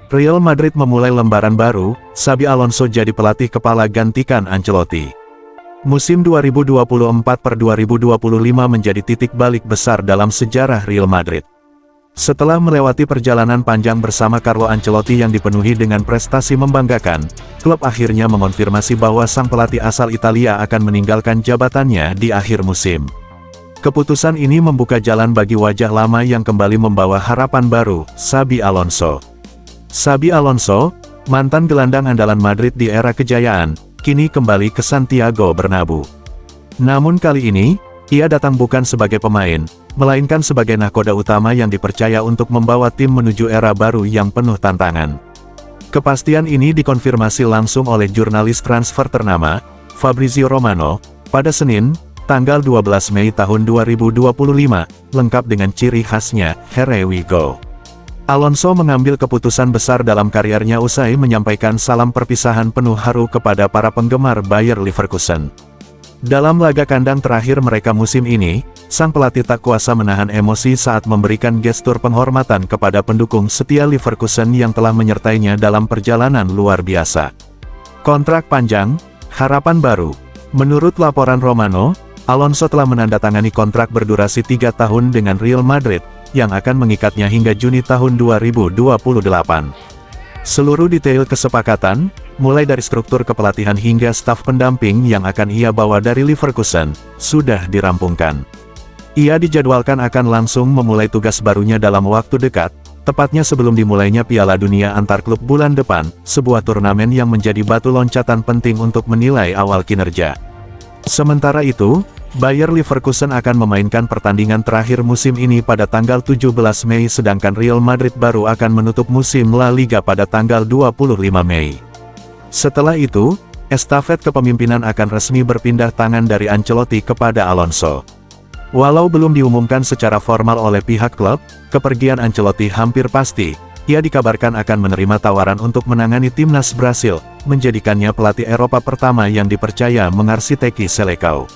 Real Madrid memulai lembaran baru, Xabi Alonso jadi pelatih kepala gantikan Ancelotti. Musim 2024-2025 menjadi titik balik besar dalam sejarah Real Madrid. Setelah melewati perjalanan panjang bersama Carlo Ancelotti yang dipenuhi dengan prestasi membanggakan, klub akhirnya mengonfirmasi bahwa sang pelatih asal Italia akan meninggalkan jabatannya di akhir musim. Keputusan ini membuka jalan bagi wajah lama yang kembali membawa harapan baru, Xabi Alonso. Xabi Alonso, mantan gelandang andalan Madrid di era kejayaan, kini kembali ke Santiago Bernabeu. Namun kali ini, ia datang bukan sebagai pemain, melainkan sebagai nahkoda utama yang dipercaya untuk membawa tim menuju era baru yang penuh tantangan. Kepastian ini dikonfirmasi langsung oleh jurnalis transfer ternama, Fabrizio Romano, pada Senin, tanggal 12 Mei tahun 2025, lengkap dengan ciri khasnya, "Here we go." Alonso mengambil keputusan besar dalam karirnya usai menyampaikan salam perpisahan penuh haru kepada para penggemar Bayer Leverkusen. Dalam laga kandang terakhir mereka musim ini, sang pelatih tak kuasa menahan emosi saat memberikan gestur penghormatan kepada pendukung setia Leverkusen yang telah menyertainya dalam perjalanan luar biasa. Kontrak panjang, harapan baru. Menurut laporan Romano, Alonso telah menandatangani kontrak berdurasi 3 tahun dengan Real Madrid, yang akan mengikatnya hingga Juni tahun 2028. Seluruh detail kesepakatan, mulai dari struktur kepelatihan hingga staf pendamping yang akan ia bawa dari Leverkusen, sudah dirampungkan. Ia dijadwalkan akan langsung memulai tugas barunya dalam waktu dekat, tepatnya sebelum dimulainya Piala Dunia antar klub bulan depan, sebuah turnamen yang menjadi batu loncatan penting untuk menilai awal kinerja. Sementara itu, Bayer Leverkusen akan memainkan pertandingan terakhir musim ini pada tanggal 17 Mei sedangkan Real Madrid baru akan menutup musim La Liga pada tanggal 25 Mei. Setelah itu, estafet kepemimpinan akan resmi berpindah tangan dari Ancelotti kepada Alonso. Walau belum diumumkan secara formal oleh pihak klub, kepergian Ancelotti hampir pasti. Ia dikabarkan akan menerima tawaran untuk menangani timnas Brasil, menjadikannya pelatih Eropa pertama yang dipercaya mengarsiteki Selecao.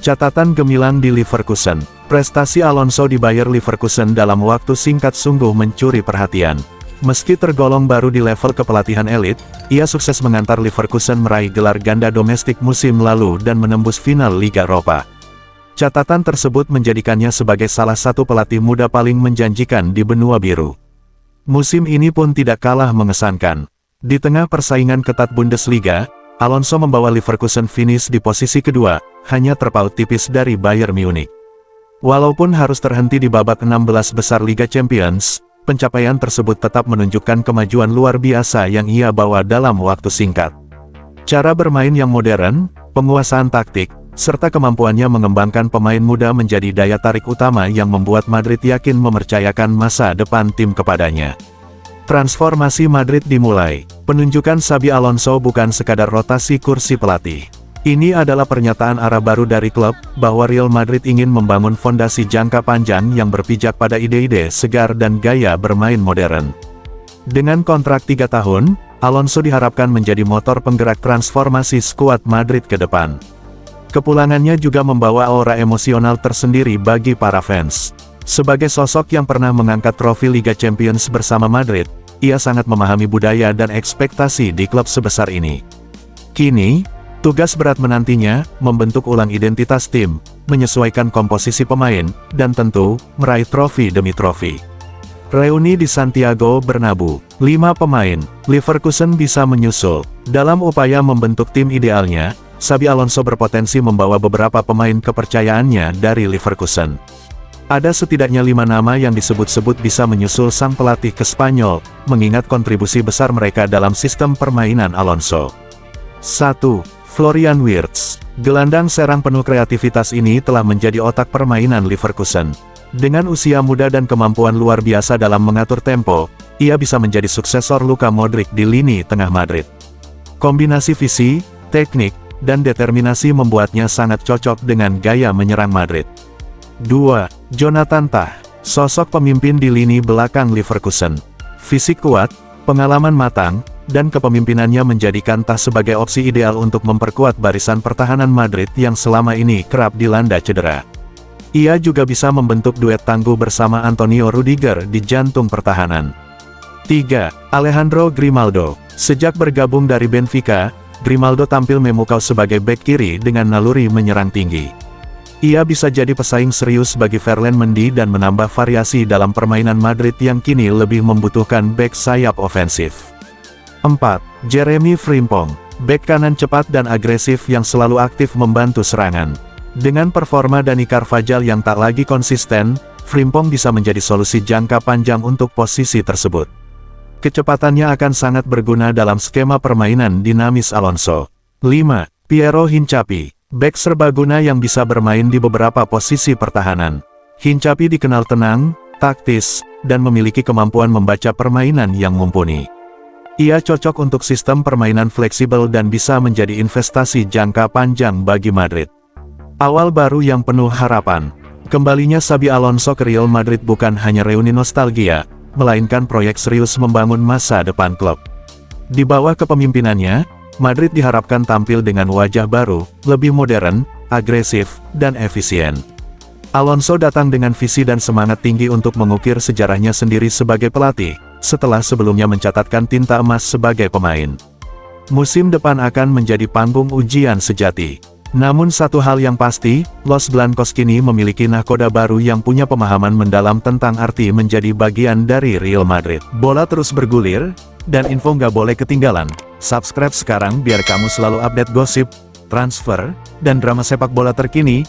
Catatan gemilang di Leverkusen, prestasi Alonso di Bayer Leverkusen dalam waktu singkat sungguh mencuri perhatian. Meski tergolong baru di level kepelatihan elit, ia sukses mengantar Leverkusen meraih gelar ganda domestik musim lalu dan menembus final Liga Eropa. Catatan tersebut menjadikannya sebagai salah satu pelatih muda paling menjanjikan di benua biru. Musim ini pun tidak kalah mengesankan. Di tengah persaingan ketat Bundesliga, Alonso membawa Leverkusen finish di posisi kedua, hanya terpaut tipis dari Bayern Munich. Walaupun harus terhenti di babak 16 besar Liga Champions, pencapaian tersebut tetap menunjukkan kemajuan luar biasa yang ia bawa dalam waktu singkat. Cara bermain yang modern, penguasaan taktik, serta kemampuannya mengembangkan pemain muda menjadi daya tarik utama yang membuat Madrid yakin mempercayakan masa depan tim kepadanya. Transformasi Madrid dimulai. Penunjukan Xabi Alonso bukan sekadar rotasi kursi pelatih. Ini adalah pernyataan arah baru dari klub, bahwa Real Madrid ingin membangun fondasi jangka panjang yang berpijak pada ide-ide segar dan gaya bermain modern. Dengan kontrak 3 tahun, Alonso diharapkan menjadi motor penggerak transformasi skuad Madrid ke depan. Kepulangannya juga membawa aura emosional tersendiri bagi para fans. Sebagai sosok yang pernah mengangkat trofi Liga Champions bersama Madrid, ia sangat memahami budaya dan ekspektasi di klub sebesar ini. Kini, tugas berat menantinya, membentuk ulang identitas tim, menyesuaikan komposisi pemain, dan tentu, meraih trofi demi trofi. Reuni di Santiago Bernabeu, 5 pemain, Leverkusen bisa menyusul. Dalam upaya membentuk tim idealnya, Xabi Alonso berpotensi membawa beberapa pemain kepercayaannya dari Leverkusen. Ada setidaknya 5 nama yang disebut-sebut bisa menyusul sang pelatih ke Spanyol, mengingat kontribusi besar mereka dalam sistem permainan Alonso. 1. Florian Wirtz. Gelandang serang penuh kreativitas ini telah menjadi otak permainan Leverkusen. Dengan usia muda dan kemampuan luar biasa dalam mengatur tempo, ia bisa menjadi suksesor Luka Modric di lini tengah Madrid. Kombinasi visi, teknik, dan determinasi membuatnya sangat cocok dengan gaya menyerang Madrid. 2. Jonathan Tah. Sosok pemimpin di lini belakang Leverkusen. Fisik kuat, pengalaman matang, dan kepemimpinannya menjadikan Tah sebagai opsi ideal untuk memperkuat barisan pertahanan Madrid yang selama ini kerap dilanda cedera. Ia juga bisa membentuk duet tangguh bersama Antonio Rudiger di jantung pertahanan. 3. Alejandro Grimaldo. Sejak bergabung dari Benfica, Grimaldo tampil memukau sebagai bek kiri dengan naluri menyerang tinggi. Ia bisa jadi pesaing serius bagi Ferland Mendy dan menambah variasi dalam permainan Madrid yang kini lebih membutuhkan bek sayap ofensif. 4. Jeremy Frimpong. Bek kanan cepat dan agresif yang selalu aktif membantu serangan. Dengan performa Dani Carvajal yang tak lagi konsisten, Frimpong bisa menjadi solusi jangka panjang untuk posisi tersebut. Kecepatannya akan sangat berguna dalam skema permainan dinamis Alonso. 5. Piero Hincapi. Bek serbaguna yang bisa bermain di beberapa posisi pertahanan. Hincapi dikenal tenang, taktis, dan memiliki kemampuan membaca permainan yang mumpuni. Ia cocok untuk sistem permainan fleksibel dan bisa menjadi investasi jangka panjang bagi Madrid. Awal baru yang penuh harapan. Kembalinya Xabi Alonso ke Real Madrid bukan hanya reuni nostalgia, melainkan proyek serius membangun masa depan klub. Di bawah kepemimpinannya, Madrid diharapkan tampil dengan wajah baru, lebih modern, agresif, dan efisien. Alonso datang dengan visi dan semangat tinggi untuk mengukir sejarahnya sendiri sebagai pelatih, setelah sebelumnya mencatatkan tinta emas sebagai pemain. Musim depan akan menjadi panggung ujian sejati. Namun satu hal yang pasti, Los Blancos kini memiliki nahkoda baru yang punya pemahaman mendalam tentang arti menjadi bagian dari Real Madrid. Bola terus bergulir, dan info nggak boleh ketinggalan. Subscribe sekarang biar kamu selalu update gosip, transfer, dan drama sepak bola terkini.